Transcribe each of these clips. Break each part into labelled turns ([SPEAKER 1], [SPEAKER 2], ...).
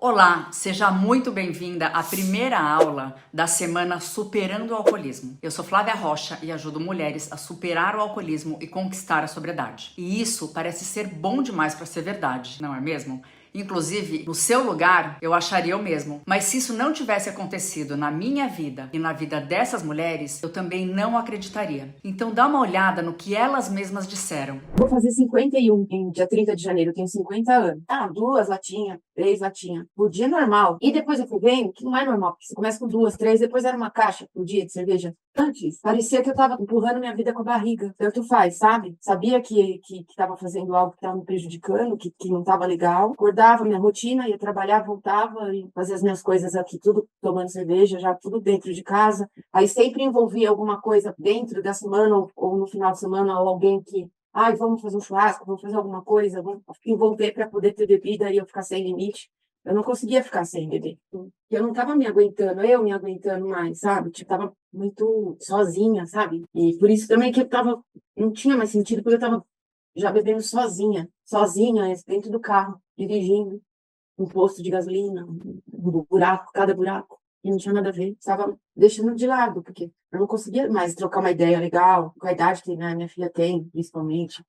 [SPEAKER 1] Olá, seja muito bem-vinda à primeira aula da semana Superando o Alcoolismo. Eu sou Flávia Rocha e ajudo mulheres a superar o alcoolismo e conquistar a sobriedade. E isso parece ser bom demais para ser verdade, não é mesmo? Inclusive, no seu lugar, eu acharia o mesmo. Mas se isso não tivesse acontecido na minha vida e na vida dessas mulheres, eu também não acreditaria. Então dá uma olhada no que elas mesmas disseram.
[SPEAKER 2] Vou fazer 51 em dia 30 de janeiro, eu tenho 50 anos. Ah, 2 latinhas, 3 latinhas por dia é normal. E depois eu fui vendo que não é normal, porque você começa com 2, 3, depois era uma caixa por dia de cerveja. Antes, parecia que eu tava empurrando minha vida com a barriga. Tanto faz, sabe? Sabia que tava fazendo algo que tava me prejudicando, que não tava legal. Acordava minha rotina, ia trabalhar, voltava e fazia as minhas coisas aqui, tudo tomando cerveja, já tudo dentro de casa. Aí sempre envolvia alguma coisa dentro da semana ou no final de semana, ou alguém que ai, vamos fazer um churrasco, vamos fazer alguma coisa, vamos envolver para poder ter bebida e eu ficar sem limite. Eu não conseguia ficar sem beber. Eu não estava me aguentando mais, sabe? Tipo, tava muito sozinha, sabe? E por isso também que eu tava, não tinha mais sentido, porque eu tava já bebendo sozinha, dentro do carro, dirigindo, um posto de gasolina, um buraco, cada buraco. E não tinha nada a ver. Estava deixando de lado, porque eu não conseguia mais trocar uma ideia legal, com a idade que né, minha filha tem, principalmente.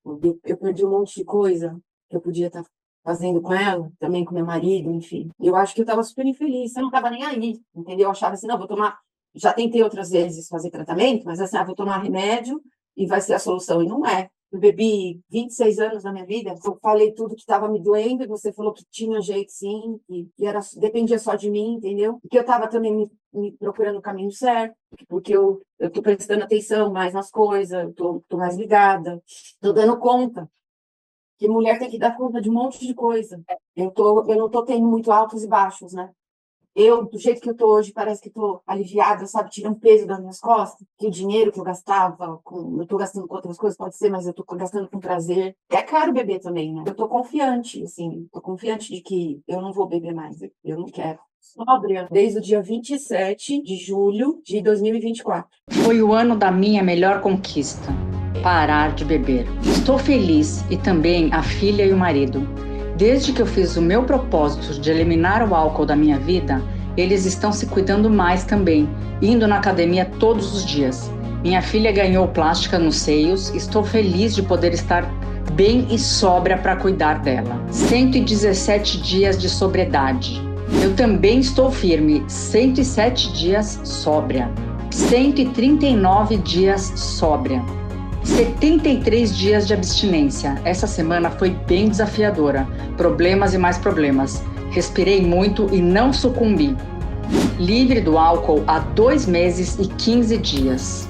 [SPEAKER 2] Eu perdi um monte de coisa que eu podia estar fazendo com ela, também com meu marido, enfim. Eu acho que eu estava super infeliz, eu não estava nem aí, entendeu? Eu achava assim, não, vou tomar. Já tentei outras vezes fazer tratamento, mas assim, vou tomar remédio e vai ser a solução. E não é. Eu bebi 26 anos na minha vida, eu falei tudo que estava me doendo, e você falou que tinha jeito sim, que era, dependia só de mim, entendeu? E que eu estava também me procurando o caminho certo, porque eu tô prestando atenção mais nas coisas, eu tô mais ligada, tô dando conta, que mulher tem que dar conta de um monte de coisa. Eu não tô tendo muito altos e baixos, né? Eu, do jeito que eu tô hoje, parece que tô aliviada, sabe? Tira um peso das minhas costas. Que o dinheiro que eu gastava, eu tô gastando com outras coisas, pode ser, mas eu tô gastando com prazer. É caro beber também, né? Eu tô confiante, assim, tô confiante de que eu não vou beber mais. Eu não quero. Sóbria desde o dia 27 de julho de 2024.
[SPEAKER 1] Foi o ano da minha melhor conquista: parar de beber. Estou feliz e também a filha e o marido. Desde que eu fiz o meu propósito de eliminar o álcool da minha vida, eles estão se cuidando mais também, indo na academia todos os dias. Minha filha ganhou plástica nos seios, estou feliz de poder estar bem e sóbria para cuidar dela. 117 dias de sobriedade. Eu também estou firme, 107 dias sóbria. 139 dias sóbria. 73 dias de abstinência. Essa semana foi bem desafiadora. Problemas e mais problemas. Respirei muito e não sucumbi. Livre do álcool há 2 meses e 15 dias.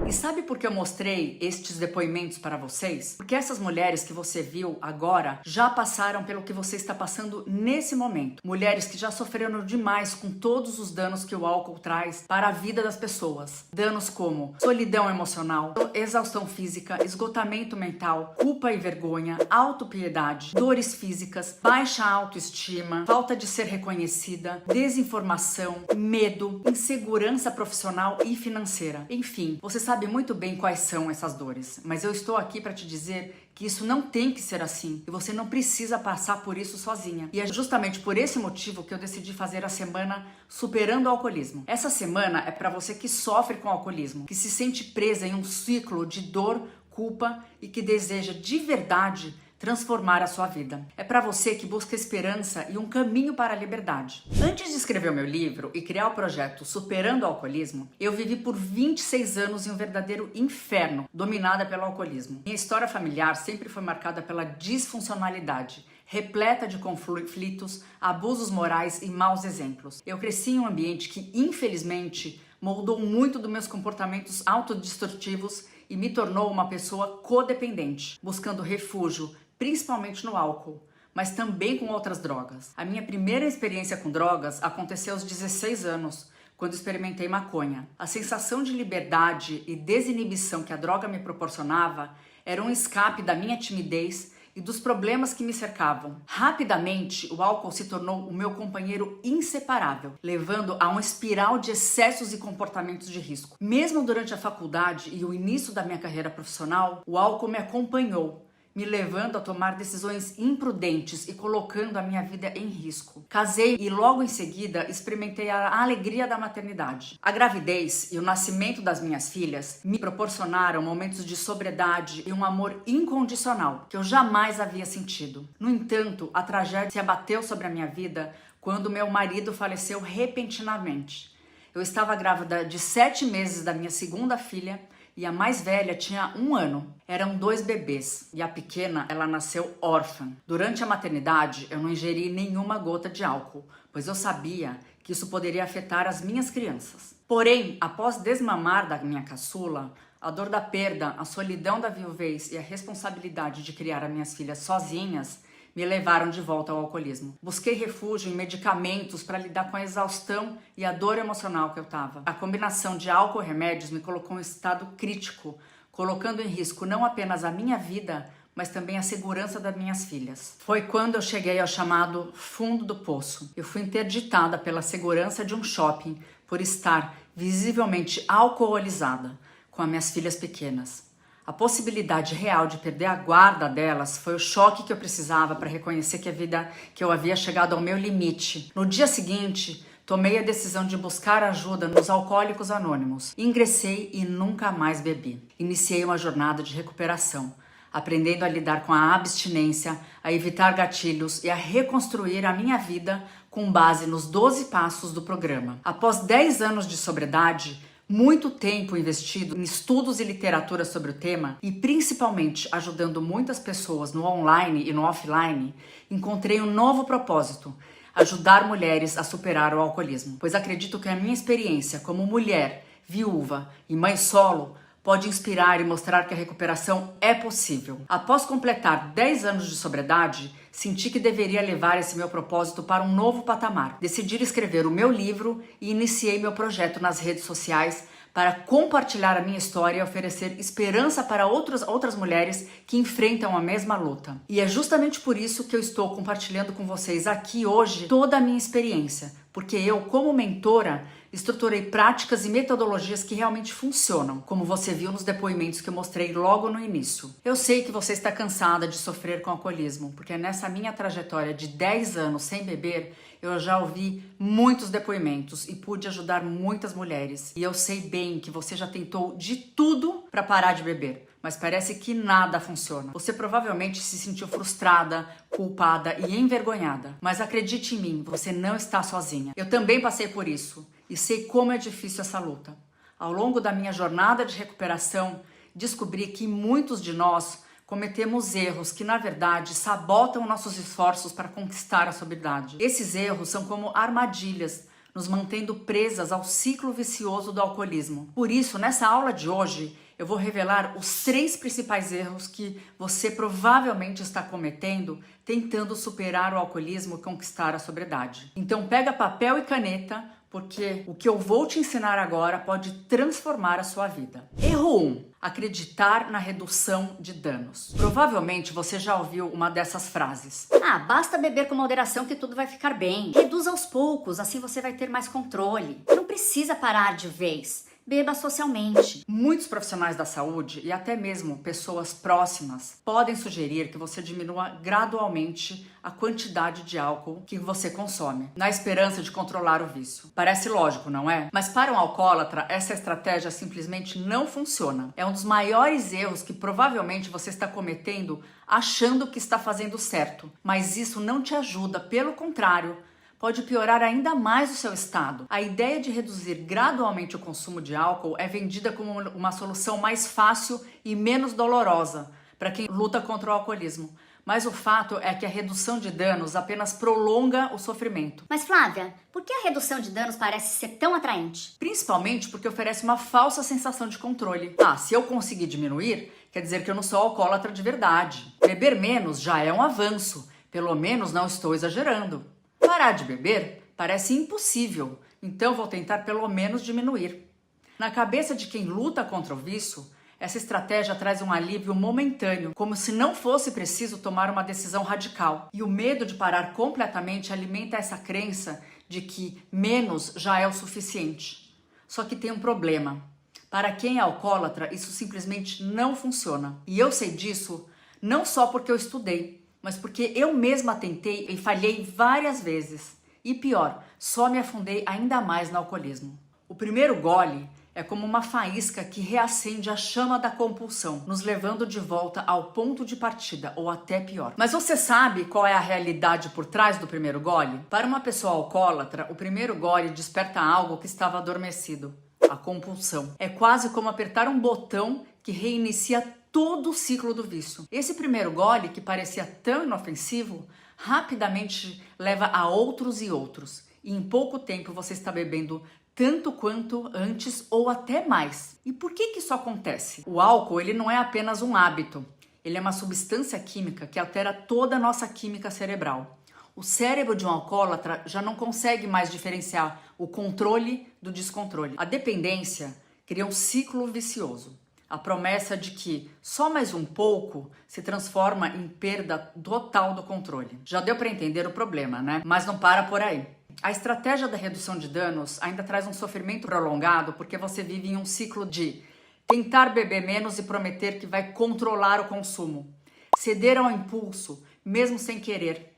[SPEAKER 1] E sabe por que eu mostrei estes depoimentos para vocês? Porque essas mulheres que você viu agora já passaram pelo que você está passando nesse momento. Mulheres que já sofreram demais com todos os danos que o álcool traz para a vida das pessoas. Danos como solidão emocional, exaustão física, esgotamento mental, culpa e vergonha, autopiedade, dores físicas, baixa autoestima, falta de ser reconhecida, desinformação, medo, insegurança profissional e financeira. Enfim, você sabe muito bem quais são essas dores, mas eu estou aqui para te dizer que isso não tem que ser assim e você não precisa passar por isso sozinha. E é justamente por esse motivo que eu decidi fazer a semana Superando o Alcoolismo. Essa semana é para você que sofre com alcoolismo, que se sente presa em um ciclo de dor, culpa e que deseja de verdade transformar a sua vida. É para você que busca esperança e um caminho para a liberdade. Antes de escrever o meu livro e criar o projeto Superando o Alcoolismo, eu vivi por 26 anos em um verdadeiro inferno, dominada pelo alcoolismo. Minha história familiar sempre foi marcada pela disfuncionalidade, repleta de conflitos, abusos morais e maus exemplos. Eu cresci em um ambiente que, infelizmente, moldou muito dos meus comportamentos autodestrutivos e me tornou uma pessoa codependente, buscando refúgio, principalmente no álcool, mas também com outras drogas. A minha primeira experiência com drogas aconteceu aos 16 anos, quando experimentei maconha. A sensação de liberdade e desinibição que a droga me proporcionava era um escape da minha timidez e dos problemas que me cercavam. Rapidamente, o álcool se tornou o meu companheiro inseparável, levando a uma espiral de excessos e comportamentos de risco. Mesmo durante a faculdade e o início da minha carreira profissional, o álcool me acompanhou, me levando a tomar decisões imprudentes e colocando a minha vida em risco. Casei e logo em seguida experimentei a alegria da maternidade. A gravidez e o nascimento das minhas filhas me proporcionaram momentos de sobriedade e um amor incondicional que eu jamais havia sentido. No entanto, a tragédia se abateu sobre a minha vida quando meu marido faleceu repentinamente. Eu estava grávida de 7 meses da minha segunda filha e a mais velha tinha 1 ano. Eram 2 bebês e a pequena, ela nasceu órfã. Durante a maternidade, eu não ingeri nenhuma gota de álcool, pois eu sabia que isso poderia afetar as minhas crianças. Porém, após desmamar da minha caçula, a dor da perda, a solidão da viuvez e a responsabilidade de criar as minhas filhas sozinhas me levaram de volta ao alcoolismo. Busquei refúgio em medicamentos para lidar com a exaustão e a dor emocional que eu estava. A combinação de álcool e remédios me colocou em estado crítico, colocando em risco não apenas a minha vida, mas também a segurança das minhas filhas. Foi quando eu cheguei ao chamado fundo do poço. Eu fui interditada pela segurança de um shopping por estar visivelmente alcoolizada com as minhas filhas pequenas. A possibilidade real de perder a guarda delas foi o choque que eu precisava para reconhecer que eu havia chegado ao meu limite. No dia seguinte, tomei a decisão de buscar ajuda nos Alcoólicos Anônimos. Ingressei e nunca mais bebi. Iniciei uma jornada de recuperação, aprendendo a lidar com a abstinência, a evitar gatilhos e a reconstruir a minha vida com base nos 12 passos do programa. Após 10 anos de sobriedade, muito tempo investido em estudos e literatura sobre o tema e principalmente ajudando muitas pessoas no online e no offline, encontrei um novo propósito: ajudar mulheres a superar o alcoolismo. Pois acredito que a minha experiência como mulher, viúva e mãe solo pode inspirar e mostrar que a recuperação é possível. Após completar 10 anos de sobriedade, senti que deveria levar esse meu propósito para um novo patamar. Decidi escrever o meu livro e iniciei meu projeto nas redes sociais para compartilhar a minha história e oferecer esperança para outras mulheres que enfrentam a mesma luta. E é justamente por isso que eu estou compartilhando com vocês aqui hoje toda a minha experiência, porque eu, como mentora, estruturei práticas e metodologias que realmente funcionam, como você viu nos depoimentos que eu mostrei logo no início. Eu sei que você está cansada de sofrer com alcoolismo, porque nessa minha trajetória de 10 anos sem beber, eu já ouvi muitos depoimentos e pude ajudar muitas mulheres. E eu sei bem que você já tentou de tudo para parar de beber, mas parece que nada funciona. Você provavelmente se sentiu frustrada, culpada e envergonhada. Mas acredite em mim, você não está sozinha. Eu também passei por isso e sei como é difícil essa luta. Ao longo da minha jornada de recuperação, descobri que muitos de nós cometemos erros que, na verdade, sabotam nossos esforços para conquistar a sobriedade. Esses erros são como armadilhas, nos mantendo presas ao ciclo vicioso do alcoolismo. Por isso, nessa aula de hoje, eu vou revelar os 3 principais erros que você provavelmente está cometendo tentando superar o alcoolismo e conquistar a sobriedade. Então pega papel e caneta, porque o que eu vou te ensinar agora pode transformar a sua vida. Erro 1. Acreditar na redução de danos. Provavelmente você já ouviu uma dessas frases.
[SPEAKER 3] Basta beber com moderação que tudo vai ficar bem. Reduz aos poucos, assim você vai ter mais controle. Não precisa parar de vez. Beba socialmente.
[SPEAKER 1] Muitos profissionais da saúde e até mesmo pessoas próximas podem sugerir que você diminua gradualmente a quantidade de álcool que você consome, na esperança de controlar o vício. Parece lógico, não é? Mas para um alcoólatra, essa estratégia simplesmente não funciona. É um dos maiores erros que provavelmente você está cometendo achando que está fazendo certo. Mas isso não te ajuda, pelo contrário, pode piorar ainda mais o seu estado. A ideia de reduzir gradualmente o consumo de álcool é vendida como uma solução mais fácil e menos dolorosa para quem luta contra o alcoolismo. Mas o fato é que a redução de danos apenas prolonga o sofrimento.
[SPEAKER 3] Mas Flávia, por que a redução de danos parece ser tão atraente?
[SPEAKER 1] Principalmente porque oferece uma falsa sensação de controle. Se eu conseguir diminuir, quer dizer que eu não sou alcoólatra de verdade. Beber menos já é um avanço. Pelo menos não estou exagerando. Parar de beber parece impossível, então vou tentar pelo menos diminuir. Na cabeça de quem luta contra o vício, essa estratégia traz um alívio momentâneo, como se não fosse preciso tomar uma decisão radical. E o medo de parar completamente alimenta essa crença de que menos já é o suficiente. Só que tem um problema. Para quem é alcoólatra, isso simplesmente não funciona. E eu sei disso Não só porque eu estudei, mas porque eu mesma tentei e falhei várias vezes. E pior, só me afundei ainda mais no alcoolismo. O primeiro gole é como uma faísca que reacende a chama da compulsão, nos levando de volta ao ponto de partida, ou até pior. Mas você sabe qual é a realidade por trás do primeiro gole? Para uma pessoa alcoólatra, o primeiro gole desperta algo que estava adormecido, a compulsão. É quase como apertar um botão que reinicia todo o ciclo do vício. Esse primeiro gole, que parecia tão inofensivo, rapidamente leva a outros e outros. E em pouco tempo você está bebendo tanto quanto antes ou até mais. E por que isso acontece? O álcool, ele não é apenas um hábito. Ele é uma substância química que altera toda a nossa química cerebral. O cérebro de um alcoólatra já não consegue mais diferenciar o controle do descontrole. A dependência cria um ciclo vicioso. A promessa de que só mais um pouco se transforma em perda total do controle. Já deu para entender o problema, né? Mas não para por aí. A estratégia da redução de danos ainda traz um sofrimento prolongado porque você vive em um ciclo de tentar beber menos e prometer que vai controlar o consumo, ceder ao impulso, mesmo sem querer,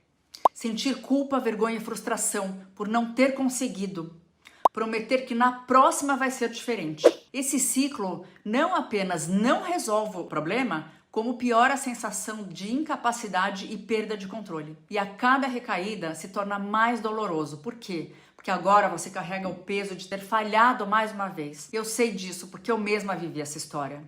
[SPEAKER 1] sentir culpa, vergonha e frustração por não ter conseguido, prometer que na próxima vai ser diferente. Esse ciclo não apenas não resolve o problema, como piora a sensação de incapacidade e perda de controle. E a cada recaída se torna mais doloroso. Por quê? Porque agora você carrega o peso de ter falhado mais uma vez. Eu sei disso porque eu mesma vivi essa história.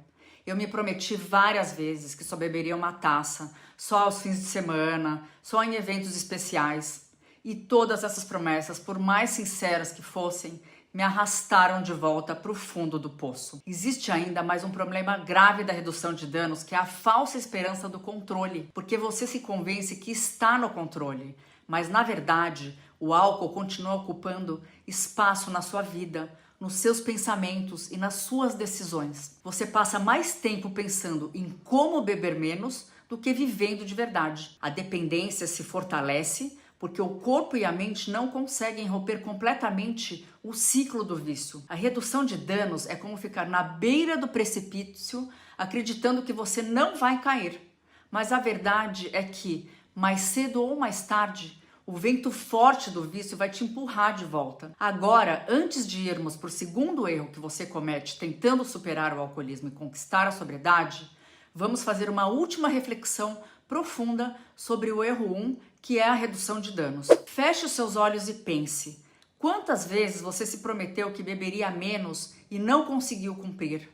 [SPEAKER 1] Eu me prometi várias vezes que só beberia uma taça, só aos fins de semana, só em eventos especiais. E todas essas promessas, por mais sinceras que fossem, me arrastaram de volta para o fundo do poço. Existe ainda mais um problema grave da redução de danos, que é a falsa esperança do controle, porque você se convence que está no controle, mas na verdade o álcool continua ocupando espaço na sua vida, nos seus pensamentos e nas suas decisões. Você passa mais tempo pensando em como beber menos do que vivendo de verdade. A dependência se fortalece porque o corpo e a mente não conseguem romper completamente o ciclo do vício. A redução de danos é como ficar na beira do precipício, acreditando que você não vai cair. Mas a verdade é que, mais cedo ou mais tarde, o vento forte do vício vai te empurrar de volta. Agora, antes de irmos para o segundo erro que você comete tentando superar o alcoolismo e conquistar a sobriedade, vamos fazer uma última reflexão profunda sobre o erro 1, que é a redução de danos. Feche os seus olhos e pense. Quantas vezes você se prometeu que beberia menos e não conseguiu cumprir?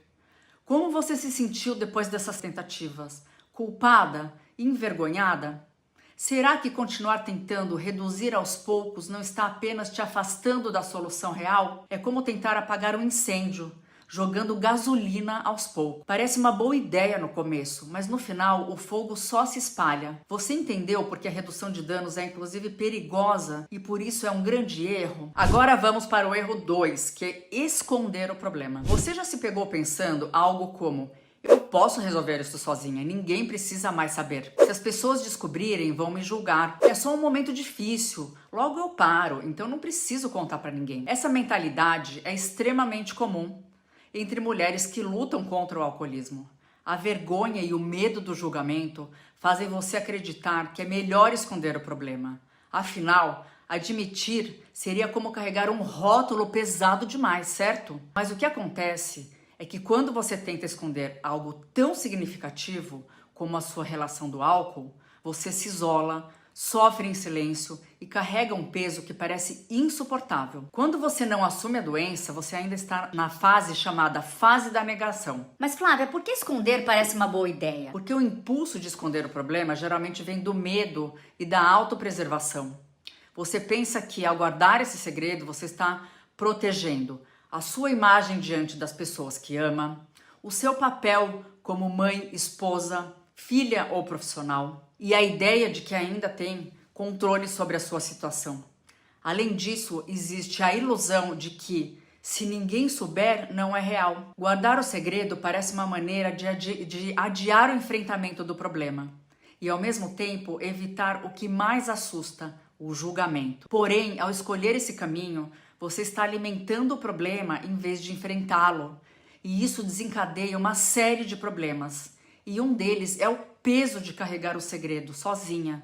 [SPEAKER 1] Como você se sentiu depois dessas tentativas? Culpada? Envergonhada? Será que continuar tentando reduzir aos poucos não está apenas te afastando da solução real? É como tentar apagar um incêndio, jogando gasolina aos poucos. Parece uma boa ideia no começo, mas no final o fogo só se espalha. Você entendeu porque a redução de danos é inclusive perigosa e por isso é um grande erro? Agora vamos para o erro 2, que é esconder o problema. Você já se pegou pensando algo como: eu posso resolver isso sozinha, ninguém precisa mais saber. Se as pessoas descobrirem, vão me julgar. É só um momento difícil, logo eu paro, então não preciso contar para ninguém. Essa mentalidade é extremamente comum entre mulheres que lutam contra o alcoolismo. A vergonha e o medo do julgamento fazem você acreditar que é melhor esconder o problema. Afinal, admitir seria como carregar um rótulo pesado demais, certo? Mas o que acontece é que quando você tenta esconder algo tão significativo como a sua relação do álcool, você se isola, sofre em silêncio e carrega um peso que parece insuportável. Quando você não assume a doença, você ainda está na fase chamada fase da negação.
[SPEAKER 3] Mas Flávia, por que esconder parece uma boa ideia?
[SPEAKER 1] Porque o impulso de esconder o problema geralmente vem do medo e da autopreservação. Você pensa que ao guardar esse segredo, você está protegendo a sua imagem diante das pessoas que ama, o seu papel como mãe, esposa, filha ou profissional, e a ideia de que ainda tem controle sobre a sua situação. Além disso, existe a ilusão de que, se ninguém souber, não é real. Guardar o segredo parece uma maneira de adiar o enfrentamento do problema e, ao mesmo tempo, evitar o que mais assusta, o julgamento. Porém, ao escolher esse caminho, você está alimentando o problema em vez de enfrentá-lo, e isso desencadeia uma série de problemas. E um deles é o
[SPEAKER 4] peso de carregar o segredo sozinha.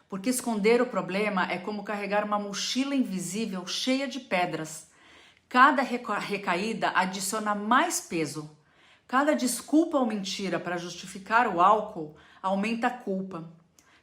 [SPEAKER 4] Porque esconder o problema é como carregar uma mochila invisível cheia de pedras. Cada recaída adiciona mais peso. Cada desculpa ou mentira para justificar o álcool aumenta a culpa.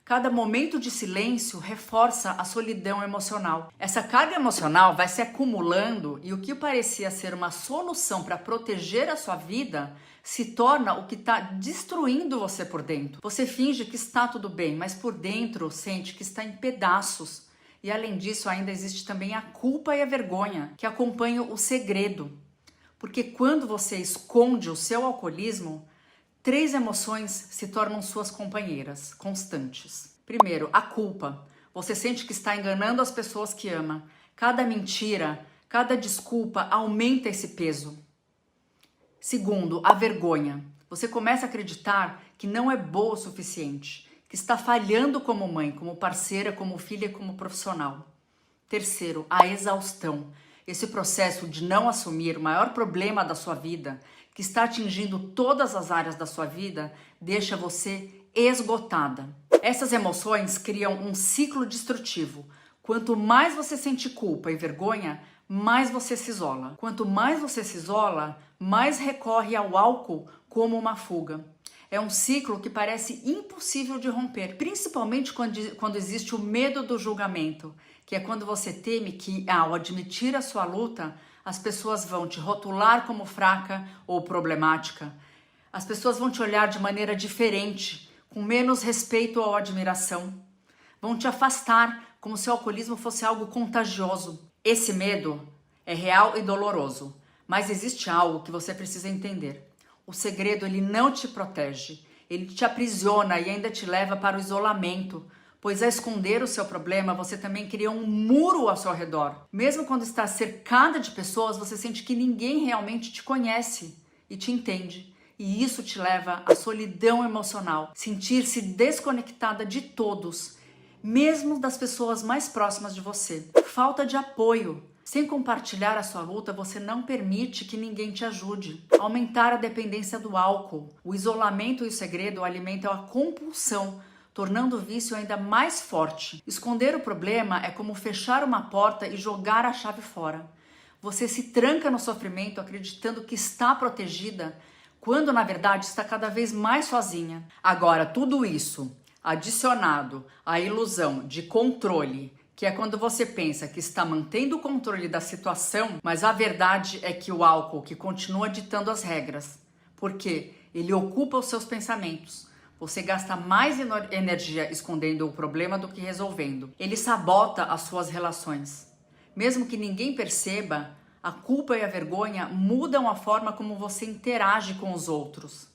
[SPEAKER 4] Cada momento de silêncio reforça a solidão emocional. Essa carga emocional vai se acumulando e o que parecia ser uma solução para proteger a sua vida se torna o que está destruindo você por dentro. Você finge que está tudo bem, mas por dentro sente que está em pedaços. E além disso, ainda existe também a culpa e a vergonha que acompanham o segredo. Porque quando você esconde o seu alcoolismo, 3 emoções se tornam suas companheiras constantes. Primeiro, a culpa. Você sente que está enganando as pessoas que ama. Cada mentira, cada desculpa aumenta esse peso. Segundo, a vergonha. Você começa a acreditar que não é boa o suficiente, que está falhando como mãe, como parceira, como filha e como profissional. Terceiro, a exaustão. Esse processo de não assumir o maior problema da sua vida, que está atingindo todas as áreas da sua vida, deixa você esgotada. Essas emoções criam um ciclo destrutivo. Quanto mais você sente culpa e vergonha, mais você se isola. Quanto mais você se isola, mais recorre ao álcool como uma fuga. É um ciclo que parece impossível de romper, principalmente quando existe o medo do julgamento, que é quando você teme que, ao admitir a sua luta, as pessoas vão te rotular como fraca ou problemática. As pessoas vão te olhar de maneira diferente, com menos respeito ou admiração. Vão te afastar, como se o alcoolismo fosse algo contagioso. Esse medo é real e doloroso, mas existe algo que você precisa entender. O segredo, ele não te protege, ele te aprisiona e ainda te leva para o isolamento, pois ao esconder o seu problema, você também cria um muro ao seu redor. Mesmo quando está cercada de pessoas, você sente que ninguém realmente te conhece e te entende. E isso te leva à solidão emocional, sentir-se desconectada de todos, mesmo das pessoas mais próximas de você. Falta de apoio. Sem compartilhar a sua luta, você não permite que ninguém te ajude. Aumentar a dependência do álcool. O isolamento e o segredo alimentam a compulsão, tornando o vício ainda mais forte. Esconder o problema é como fechar uma porta e jogar a chave fora. Você se tranca no sofrimento acreditando que está protegida, quando na verdade está cada vez mais sozinha. Agora, tudo isso adicionado à ilusão de controle, que é quando você pensa que está mantendo o controle da situação, mas a verdade é que o álcool que continua ditando as regras, porque ele ocupa os seus pensamentos. Você gasta mais energia escondendo o problema do que resolvendo. Ele sabota as suas relações. Mesmo que ninguém perceba, a culpa e a vergonha mudam a forma como você interage com os outros.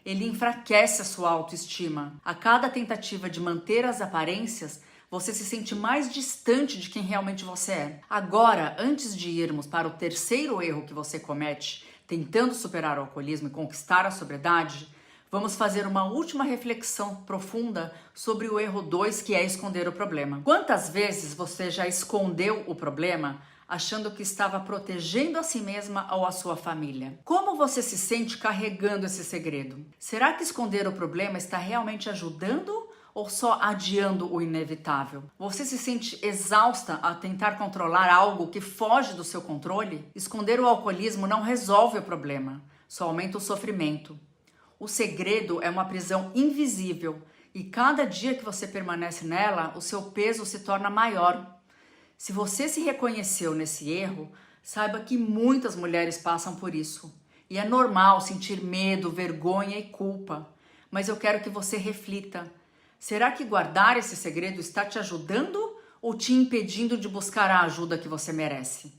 [SPEAKER 4] Ele enfraquece a sua autoestima. A cada tentativa de manter as aparências, você se sente mais distante de quem realmente você é. Agora, antes de irmos para o terceiro erro que você comete, tentando superar o alcoolismo e conquistar a sobriedade, vamos fazer uma última reflexão profunda sobre o erro 2, que é esconder o problema. Quantas vezes você já escondeu o problema achando que estava protegendo a si mesma ou a sua família? Como você se sente carregando esse segredo? Será que esconder o problema está realmente ajudando ou só adiando o inevitável? Você se sente exausta a tentar controlar algo que foge do seu controle? Esconder o alcoolismo não resolve o problema, só aumenta o sofrimento. O segredo é uma prisão invisível e cada dia que você permanece nela, o seu peso se torna maior. Se você se reconheceu nesse erro, saiba que muitas mulheres passam por isso. E é normal sentir medo, vergonha e culpa. Mas eu quero que você reflita. Será que guardar esse segredo está te ajudando ou te impedindo de buscar a ajuda que você merece?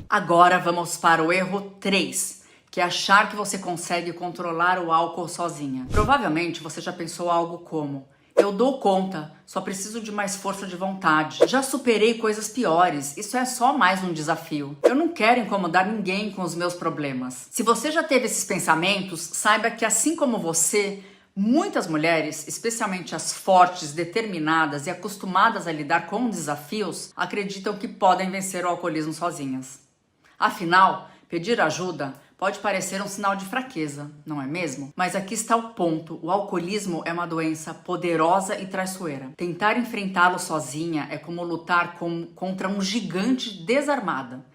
[SPEAKER 4] Agora vamos para o erro 3, que é achar que você consegue controlar o álcool sozinha. Provavelmente você já pensou algo como: eu dou conta, só preciso de mais força de vontade. Já superei coisas piores, isso é só mais um desafio. Eu não quero incomodar ninguém com os meus problemas. Se você já teve esses pensamentos, saiba que assim como você, muitas mulheres, especialmente as fortes, determinadas e acostumadas a lidar com desafios, acreditam que podem vencer o alcoolismo sozinhas. Afinal, pedir ajuda pode parecer um sinal de fraqueza, não é mesmo? Mas aqui está o ponto: o alcoolismo é uma doença poderosa e traiçoeira. Tentar enfrentá-lo sozinha é como lutar contra um gigante desarmada.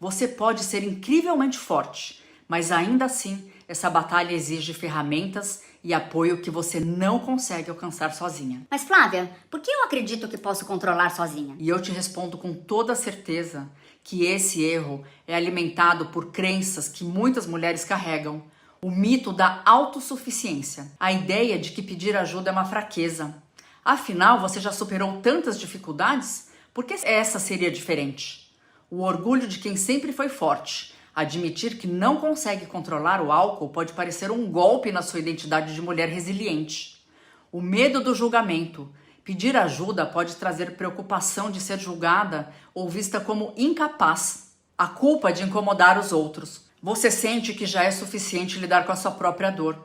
[SPEAKER 4] Você pode ser incrivelmente forte, mas ainda assim essa batalha exige ferramentas e apoio que você não consegue alcançar sozinha.
[SPEAKER 3] Mas Flávia, por que eu acredito que posso controlar sozinha?
[SPEAKER 4] E eu te respondo com toda certeza que esse erro é alimentado por crenças que muitas mulheres carregam. O mito da autossuficiência, a ideia de que pedir ajuda é uma fraqueza. Afinal, você já superou tantas dificuldades? Por que essa seria diferente? O orgulho de quem sempre foi forte. Admitir que não consegue controlar o álcool pode parecer um golpe na sua identidade de mulher resiliente. O medo do julgamento. Pedir ajuda pode trazer preocupação de ser julgada ou vista como incapaz. A culpa de incomodar os outros. Você sente que já é suficiente lidar com a sua própria dor.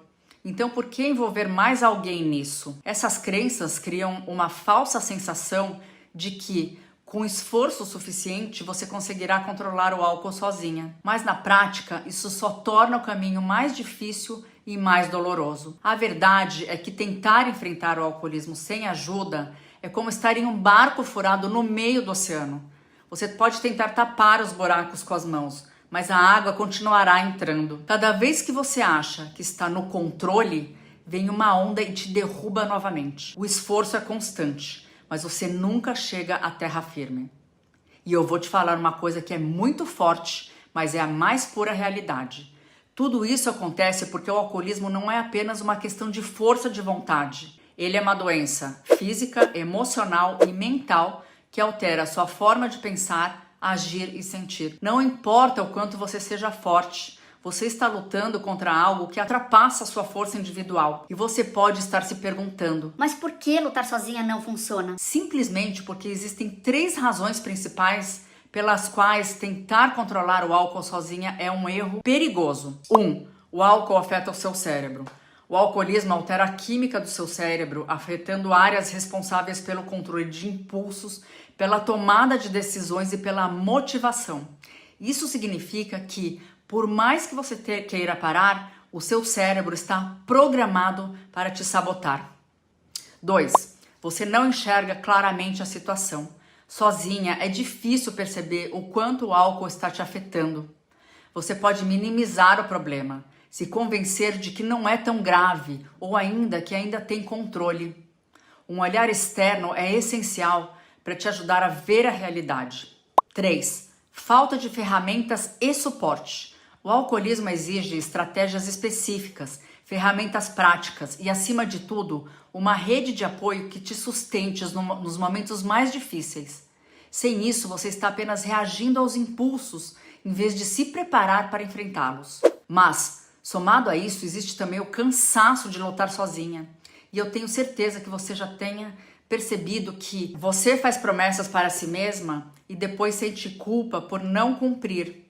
[SPEAKER 4] Então, por que envolver mais alguém nisso? Essas crenças criam uma falsa sensação de que, com esforço suficiente, você conseguirá controlar o álcool sozinha. Mas na prática, isso só torna o caminho mais difícil e mais doloroso. A verdade é que tentar enfrentar o alcoolismo sem ajuda é como estar em um barco furado no meio do oceano. Você pode tentar tapar os buracos com as mãos, mas a água continuará entrando. Cada vez que você acha que está no controle, vem uma onda e te derruba novamente. O esforço é constante, mas você nunca chega à terra firme. E eu vou te falar uma coisa que é muito forte, mas é a mais pura realidade. Tudo isso acontece porque o alcoolismo não é apenas uma questão de força de vontade. Ele é uma doença física, emocional e mental que altera a sua forma de pensar, agir e sentir. Não importa o quanto você seja forte, você está lutando contra algo que ultrapassa a sua força individual. E você pode estar se perguntando:
[SPEAKER 3] mas por que lutar sozinha não funciona?
[SPEAKER 4] Simplesmente porque existem 3 razões principais pelas quais tentar controlar o álcool sozinha é um erro perigoso. 1. O álcool afeta o seu cérebro. O alcoolismo altera a química do seu cérebro, afetando áreas responsáveis pelo controle de impulsos, pela tomada de decisões e pela motivação. Isso significa que, por mais que você queira parar, o seu cérebro está programado para te sabotar. 2. Você não enxerga claramente a situação. Sozinha é difícil perceber o quanto o álcool está te afetando. Você pode minimizar o problema, se convencer de que não é tão grave ou ainda que ainda tem controle. Um olhar externo é essencial para te ajudar a ver a realidade. 3. Falta de ferramentas e suporte. O alcoolismo exige estratégias específicas, ferramentas práticas e, acima de tudo, uma rede de apoio que te sustente nos momentos mais difíceis. Sem isso, você está apenas reagindo aos impulsos, em vez de se preparar para enfrentá-los. Mas, somado a isso, existe também o cansaço de lutar sozinha. E eu tenho certeza que você já tenha percebido que você faz promessas para si mesma e depois sente culpa por não cumprir.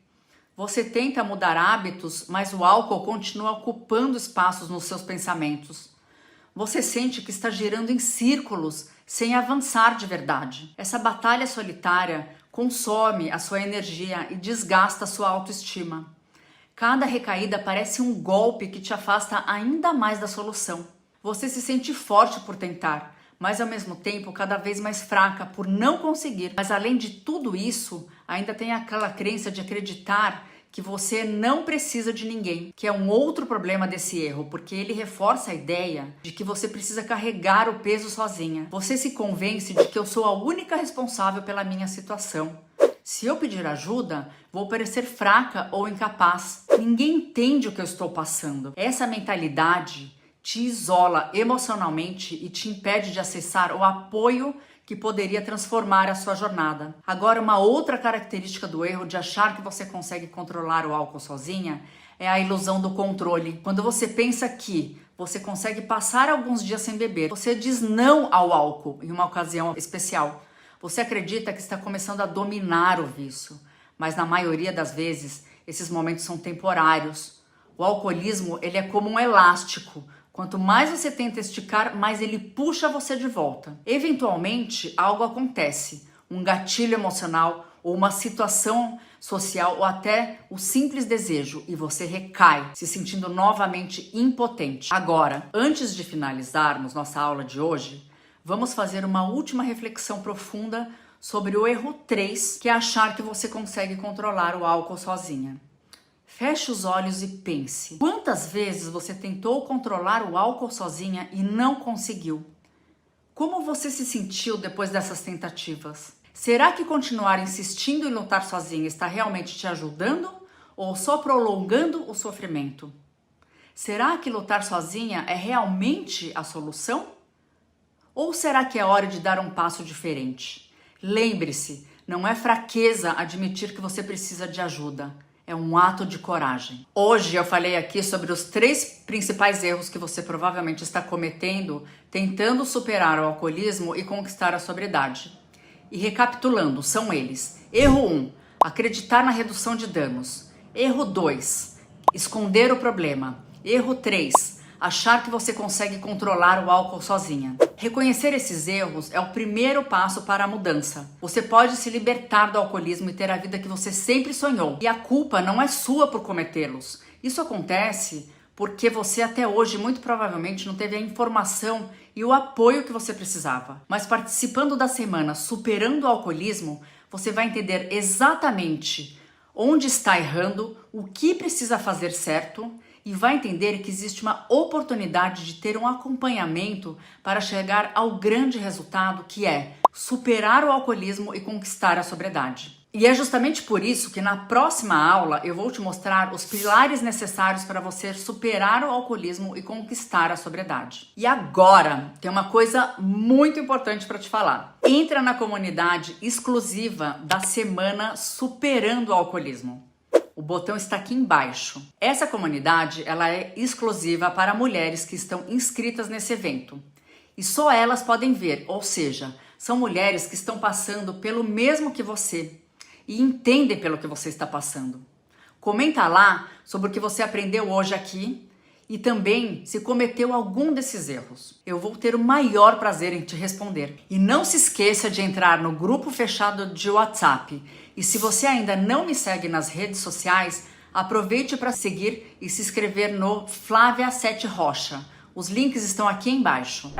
[SPEAKER 4] Você tenta mudar hábitos, mas o álcool continua ocupando espaços nos seus pensamentos. Você sente que está girando em círculos sem avançar de verdade. Essa batalha solitária consome a sua energia e desgasta a sua autoestima. Cada recaída parece um golpe que te afasta ainda mais da solução. Você se sente forte por tentar, mas ao mesmo tempo cada vez mais fraca por não conseguir. Mas além de tudo isso, ainda tem aquela crença de acreditar que você não precisa de ninguém, que é um outro problema desse erro, porque ele reforça a ideia de que você precisa carregar o peso sozinha. Você se convence de que eu sou a única responsável pela minha situação. Se eu pedir ajuda, vou parecer fraca ou incapaz. Ninguém entende o que eu estou passando. Essa mentalidade te isola emocionalmente e te impede de acessar o apoio que poderia transformar a sua jornada. Agora, uma outra característica do erro de achar que você consegue controlar o álcool sozinha é a ilusão do controle. Quando você pensa que você consegue passar alguns dias sem beber, você diz não ao álcool em uma ocasião especial. Você acredita que está começando a dominar o vício, mas na maioria das vezes, esses momentos são temporários. O alcoolismo, ele é como um elástico. Quanto mais você tenta esticar, mais ele puxa você de volta. Eventualmente, algo acontece, um gatilho emocional, ou uma situação social, ou até o simples desejo, e você recai, se sentindo novamente impotente. Agora, antes de finalizarmos nossa aula de hoje, vamos fazer uma última reflexão profunda sobre o erro 3, que é achar que você consegue controlar o álcool sozinha. Feche os olhos e pense. Quantas vezes você tentou controlar o álcool sozinha e não conseguiu? Como você se sentiu depois dessas tentativas? Será que continuar insistindo em lutar sozinha está realmente te ajudando ou só prolongando o sofrimento? Será que lutar sozinha é realmente a solução? Ou será que é hora de dar um passo diferente? Lembre-se, não é fraqueza admitir que você precisa de ajuda. É um ato de coragem. Hoje eu falei aqui sobre os 3 principais erros que você provavelmente está cometendo tentando superar o alcoolismo e conquistar a sobriedade. E recapitulando, são eles: erro 1, acreditar na redução de danos. Erro 2, esconder o problema. Erro 3, achar que você consegue controlar o álcool sozinha. Reconhecer esses erros é o primeiro passo para a mudança. Você pode se libertar do alcoolismo e ter a vida que você sempre sonhou. E a culpa não é sua por cometê-los. Isso acontece porque você até hoje muito provavelmente não teve a informação e o apoio que você precisava. Mas participando da semana Superando o Alcoolismo, você vai entender exatamente onde está errando, o que precisa fazer certo, e vai entender que existe uma oportunidade de ter um acompanhamento para chegar ao grande resultado, que é superar o alcoolismo e conquistar a sobriedade. E é justamente por isso que na próxima aula eu vou te mostrar os pilares necessários para você superar o alcoolismo e conquistar a sobriedade. E agora, tem uma coisa muito importante para te falar. Entra na comunidade exclusiva da semana Superando o Alcoolismo. O botão está aqui embaixo. Essa comunidade, ela é exclusiva para mulheres que estão inscritas nesse evento. E só elas podem ver, ou seja, são mulheres que estão passando pelo mesmo que você e entendem pelo que você está passando. Comenta lá sobre o que você aprendeu hoje aqui e também se cometeu algum desses erros. Eu vou ter o maior prazer em te responder. E não se esqueça de entrar no grupo fechado de WhatsApp. E se você ainda não me segue nas redes sociais, aproveite para seguir e se inscrever no Flávia Sete Rocha. Os links estão aqui embaixo.